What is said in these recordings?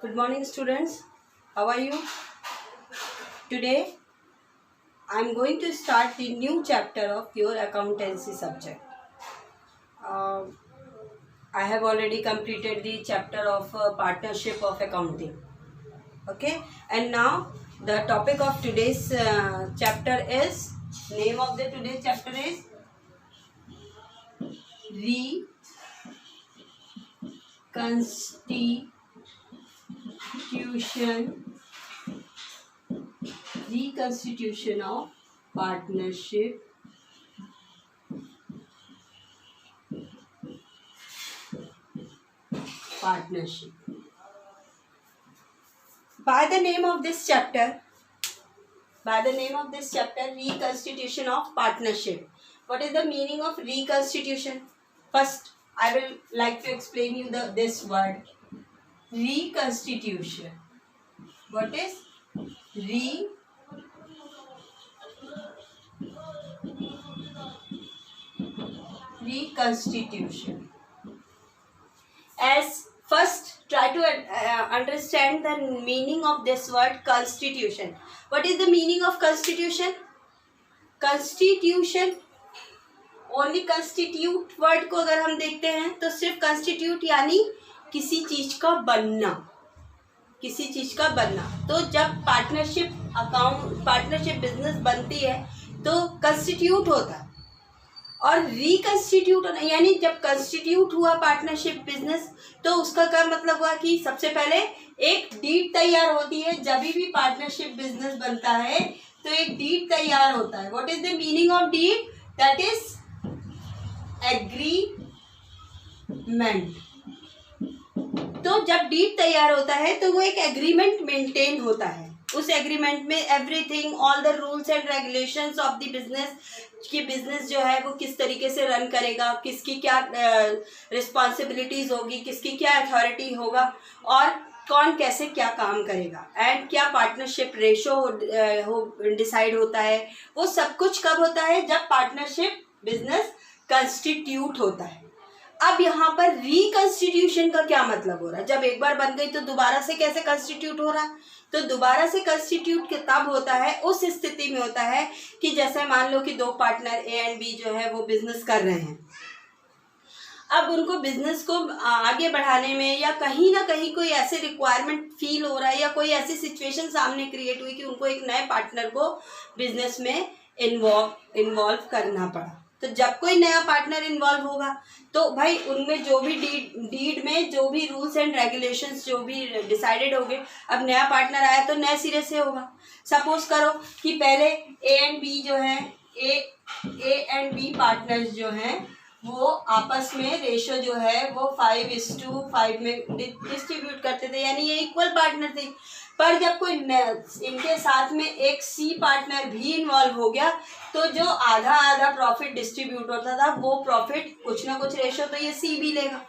Good morning, students. How are you? Today, I am going to start the new chapter of your accountancy subject. Uh, I have already completed the chapter of partnership of accounting. Okay, and now the topic of today's chapter is, name of the today's chapter is reconstitution of partnership by the name of this chapter, reconstitution of partnership. What is the meaning of reconstitution? First, I will like to explain you this word reconstitution. What is reconstitution? As first, try to understand the meaning of this word constitution. What is the meaning of constitution? Constitution, only constitute word को अगर हम देखते हैं तो सिर्फ constitute यानी किसी चीज का बनना, तो जब पार्टनरशिप बिजनेस बनती है तो कंस्टिट्यूट होता है, और रिकंस्टिट्यूट होना यानी जब कंस्टिट्यूट हुआ पार्टनरशिप बिजनेस तो उसका क्या मतलब हुआ कि सबसे पहले एक डीड तैयार होती है। जब भी पार्टनरशिप बिजनेस बनता है तो एक डीड तैयार होता है। What is the meaning of deed? That is agreement. तो जब डीड तैयार होता है तो वो एक एग्रीमेंट मेंटेन होता है। उस एग्रीमेंट में everything, all the rules and regulations of the business, कि बिजनेस जो है वो किस तरीके से रन करेगा, किसकी क्या रिस्पॉन्सिबिलिटीज होगी, किसकी क्या अथॉरिटी होगा, और कौन कैसे क्या काम करेगा, एंड क्या पार्टनरशिप रेशो डिसाइड होता है। वो सब कुछ कब होता है? जब पार्टनरशिप बिजनेस कंस्टिट्यूट होता है। अब यहाँ पर रिकंस्टिट्यूशन का क्या मतलब हो रहा है? जब एक बार बन गई तो दोबारा से कैसे कंस्टिट्यूट हो रहा है? तो दोबारा से कंस्टिट्यूट तब होता है, उस स्थिति में होता है कि जैसे मान लो कि दो पार्टनर ए एंड बी जो है वो बिजनेस कर रहे हैं। अब उनको बिजनेस को आगे बढ़ाने में या कहीं ना कहीं कोई ऐसे रिक्वायरमेंट फील हो रहा है या कोई ऐसी सिचुएशन सामने क्रिएट हुई कि उनको एक नए पार्टनर को बिजनेस में इन्वॉल्व करना पड़ा। तो जब कोई नया पार्टनर इन्वॉल्व होगा तो भाई उनमें जो भी डीड में जो भी रूल्स एंड रेगुलेशंस जो भी डिसाइडेड होंगे, अब नया पार्टनर आया तो नए सिरे से होगा। सपोज करो कि पहले ए एंड बी जो है, ए एंड बी पार्टनर्स जो हैं वो आपस में रेशो जो है वो 5:5 में डिस्ट्रीब्यूट करते थे, यानी ये इक्वल पार्टनर थे। पर जब कोई इनके साथ में एक सी पार्टनर भी इन्वॉल्व हो गया तो जो आधा प्रॉफिट डिस्ट्रीब्यूट होता था वो प्रॉफिट कुछ ना कुछ रेशो तो ये सी भी लेगा।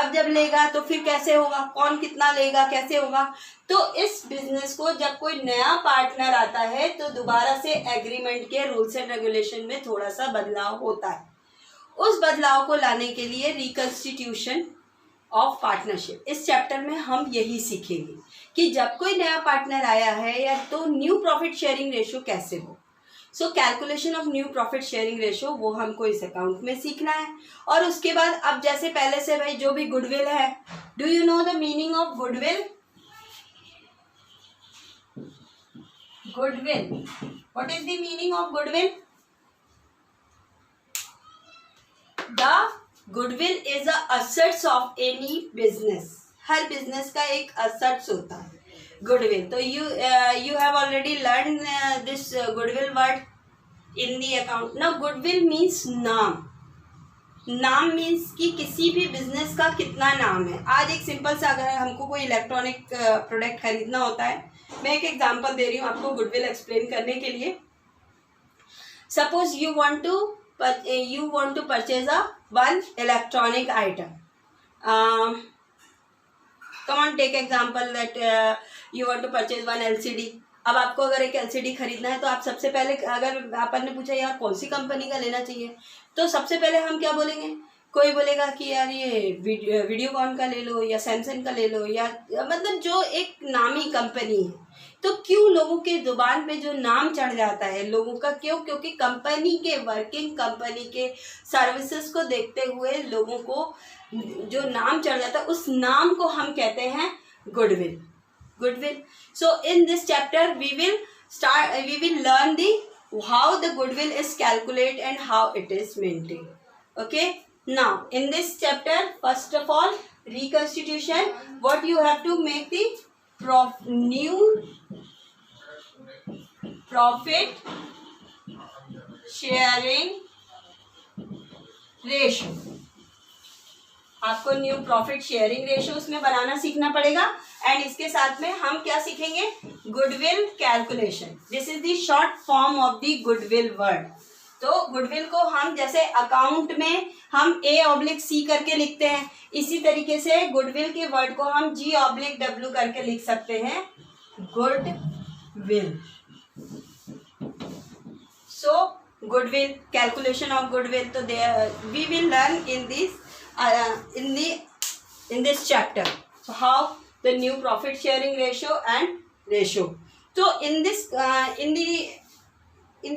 अब जब लेगा तो फिर कैसे होगा, कौन कितना लेगा, कैसे होगा? तो इस बिजनेस को जब कोई नया पार्टनर आता है तो दोबारा से एग्रीमेंट के रूल्स एंड रेगुलेशन में थोड़ा सा बदलाव होता है। उस बदलाव को लाने के लिए रिकंस्टिट्यूशन ऑफ पार्टनरशिप, इस चैप्टर में हम यही सीखेंगे कि जब कोई नया पार्टनर आया है या तो न्यू प्रॉफिट शेयरिंग रेशो कैसे हो। So calculation of new profit sharing ratio वो हमको इस अकाउंट में सीखना है। और उसके बाद अब जैसे पहले से भाई जो भी गुडविल है, do you know the meaning of goodwill? Goodwill, what is the meaning of goodwill? The goodwill is a assets of any business. Her business का एक assets होता है goodwill. तो you have already learned this goodwill word in the account. Now goodwill means नाम means कि किसी भी business का कितना नाम है। आज एक सिंपल सा अगर हमको कोई इलेक्ट्रॉनिक प्रोडक्ट खरीदना होता है, मैं एक एग्जांपल दे रही हूँ आपको गुडविल एक्सप्लेन करने के लिए। Suppose you want to purchase one electronic item. Come on, take example that you want to purchase one LCD. अब आपको अगर एक LCD खरीदना है तो आप सबसे पहले, अगर आपन ने पूछा यार कौन सी कंपनी का लेना चाहिए, तो सबसे पहले हम क्या बोलेंगे कोई बोलेगा कि यार ये वीडियोकॉन का ले लो या सैमसंग का ले लो, या मतलब जो एक नामी कंपनी है। तो क्यों लोगों के जुबान पे जो नाम चढ़ जाता है लोगों का, क्यों? क्योंकि कंपनी के वर्किंग, कंपनी के सर्विसेज को देखते हुए लोगों को जो नाम चढ़ जाता है उस नाम को हम कहते हैं goodwill. Goodwill. So in this chapter we will learn the how the goodwill is calculated and how it is maintained. Okay, now in this chapter, first of all, reconstitution. What you have to make the new profit sharing ratio. आपको new profit sharing ratio उसमें बनाना सीखना पड़ेगा। And इसके साथ में हम क्या सीखेंगे? Goodwill calculation. This is the short form of the goodwill word. तो गुडविल को हम जैसे अकाउंट में हम A/C करके लिखते हैं, इसी तरीके से गुडविल के वर्ड को हम G/W करके लिख सकते हैं, goodwill. So goodwill, calculation of goodwill, तो we will learn in this in this chapter. So how the new profit sharing ratio and ratio. So in this in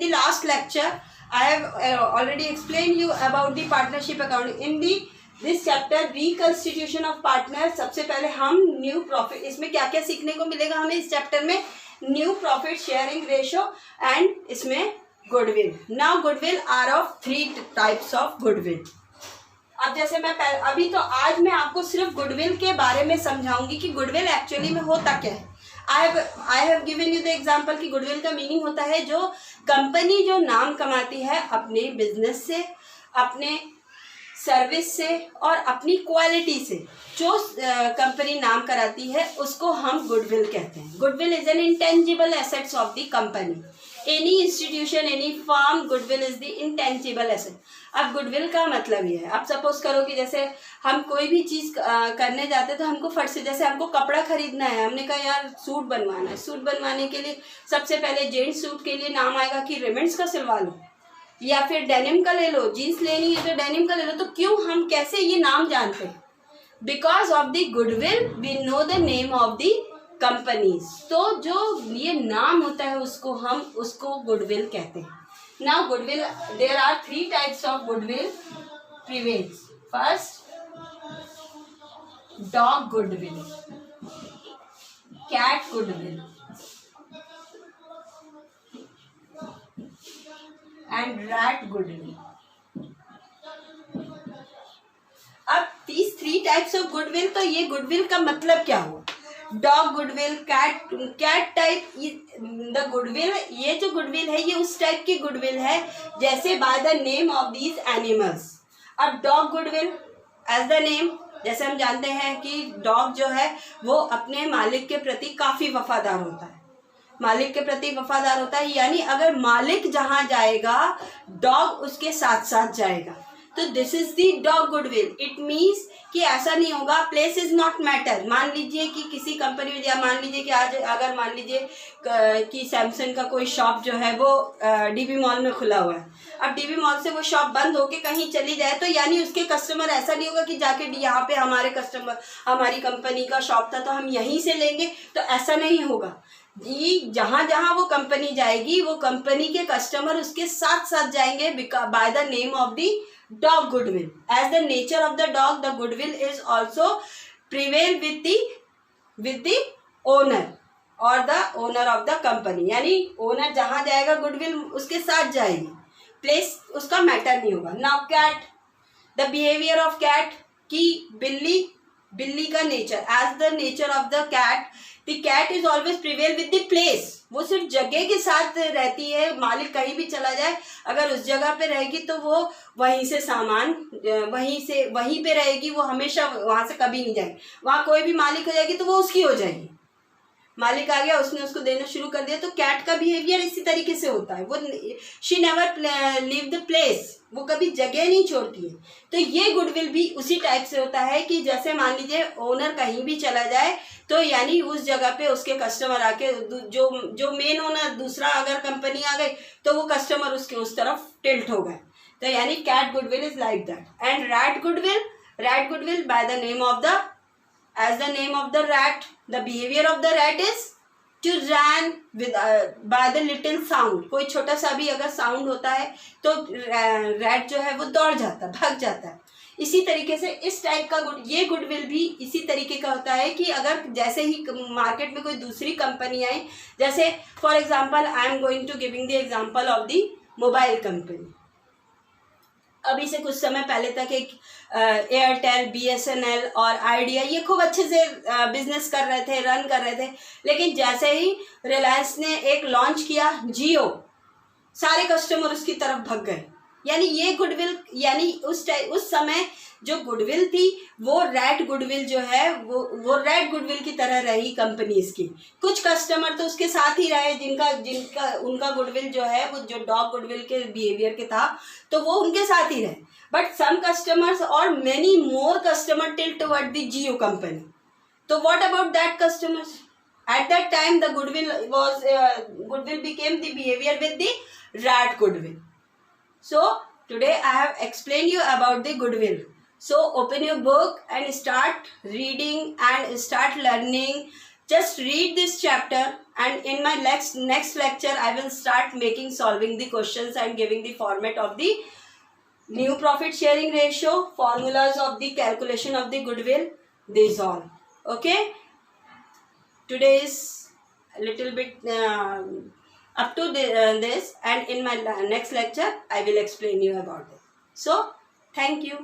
the last lecture I have already explained you about the partnership accounting. In this chapter reconstitution of partners, सबसे पहले हम new profit, इसमें क्या क्या सीखने को मिलेगा हमें इस चैप्टर में? New profit sharing ratio and इसमें goodwill. Now goodwill are of 3 types of goodwill. अब जैसे मैं अभी तो आज मैं आपको सिर्फ गुडविल के बारे में समझाऊंगी कि गुडविल एक्चुअली में होता क्या है। I have given you the example कि गुडविल का मीनिंग होता है जो कंपनी जो नाम कमाती है अपने बिजनेस से, अपने सर्विस से और अपनी क्वालिटी से, जो कंपनी नाम कराती है उसको हम गुडविल कहते हैं। Goodwill is an intangible assets of the company. Any institution, any firm, goodwill is the intangible asset. अब गुडविल का मतलब ये है, अब सपोज करो कि जैसे हम कोई भी चीज़ करने जाते हैं तो हमको फट से, जैसे हमको कपड़ा खरीदना है, हमने कहा यार सूट बनवाना है, सूट बनवाने के लिए सबसे पहले जेंट्स सूट के लिए नाम आएगा कि रेमंड्स का सिलवा लो, या फिर डेनिम का ले लो, जीन्स लेनी है तो डेनिम का ले लो। तो क्यों, हम कैसे ये नाम जानते हैं? Because of the goodwill we know the name of the companies. तो जो ये नाम होता है उसको गुडविल कहते हैं। Now goodwill, there are 3 types of goodwill prevails. First, dog goodwill, cat goodwill, and rat goodwill. अब these 3 types of goodwill, तो ये goodwill का मतलब क्या हुआ? Dog goodwill, cat type, the goodwill, ये जो गुडविल है ये उस टाइप की गुडविल है जैसे by the name of these animals. अब dog goodwill as the name, जैसे हम जानते हैं कि डॉग जो है वो अपने मालिक के प्रति काफ़ी वफादार होता है, मालिक के प्रति वफादार होता है, यानी अगर मालिक जहाँ जाएगा डॉग उसके साथ साथ जाएगा। तो this is the dog goodwill. It means कि ऐसा नहीं होगा, प्लेस इज नॉट मैटर। मान लीजिए कि किसी कंपनी में, या मान लीजिए कि आज अगर मान लीजिए कि सैमसंग का कोई शॉप जो है वो डीबी मॉल में खुला हुआ है, अब डीबी मॉल से वो शॉप बंद होके कहीं चली जाए तो यानी उसके कस्टमर, ऐसा नहीं होगा कि जाके यहाँ पे हमारे कस्टमर, हमारी कंपनी का शॉप था तो हम यहीं से लेंगे, तो ऐसा नहीं होगा जी। जहाँ जहाँ वो कंपनी जाएगी वो कंपनी के कस्टमर उसके साथ साथ जाएंगे bye the name of the dog goodwill. As the nature of the dog, the goodwill is also prevail with the owner or the owner of the company. यानी ओनर जहाँ जाएगा गुडविल उसके साथ जाएगी, प्लेस उसका मैटर नहीं होगा। Now cat, the behavior of cat, कि बिल्ली का nature, as the nature of the cat, the cat is always prevail with the place. वो सिर्फ जगह के साथ रहती है, मालिक कहीं भी चला जाए अगर उस जगह पे रहेगी तो वो वहीं से सामान वहीं पे रहेगी, वो हमेशा वहाँ से कभी नहीं जाएगी। वहाँ कोई भी मालिक हो जाएगी तो वो उसकी हो जाएगी, मालिक आ गया उसने उसको देना शुरू कर दिया। तो कैट का बिहेवियर इसी तरीके से होता है, वो she never leave the place, वो कभी जगह नहीं छोड़ती है। तो ये गुडविल भी उसी टाइप से होता है कि जैसे मान लीजिए ओनर कहीं भी चला जाए तो यानी उस जगह पे उसके कस्टमर आके, जो मेन ओनर दूसरा अगर कंपनी आ गई तो वो कस्टमर उसके उस तरफ टिल्ट हो गए। तो यानी cat goodwill is like that. And rat goodwill by the name of the, as the name of the rat, the behavior of the rat is to run with by the little sound. कोई छोटा सा भी अगर sound होता है तो rat जो है वो दौड़ जाता है, भाग जाता है. इसी तरीके से इस टाइप का ये गुडविल भी इसी तरीके का होता है कि अगर जैसे ही मार्केट में कोई दूसरी कंपनी आई, जैसे for example I am going to giving the example of the mobile company. अभी से कुछ समय पहले तक एक एयरटेल, BSNL और आइडिया ये खूब अच्छे से बिजनेस कर रहे थे, रन कर रहे थे. लेकिन जैसे ही रिलायंस ने एक लॉन्च किया जियो, सारे कस्टमर उसकी तरफ भाग गए. यानी ये गुडविल, यानी उस समय जो गुडविल थी वो रैट गुडविल जो है वो रैट गुडविल की तरह रही कंपनीज की. कुछ कस्टमर तो उसके साथ ही रहे जिनका उनका गुडविल जो है वो जो डॉग गुडविल के बिहेवियर के था तो वो उनके साथ ही रहे. बट सम कस्टमर्स और many more customer till toward the Jio company. तो what about that customers? At that time the goodwill became the behaviour with the rat goodwill. So today I have explained you about the goodwill. So open your book and start reading and start learning. Just read this chapter, and in my next lecture I will start solving the questions and giving the format of the new profit sharing ratio, formulas of the calculation of the goodwill, this all. Okay, today is a little bit up to this, and in my next lecture I will explain you about it. So thank you.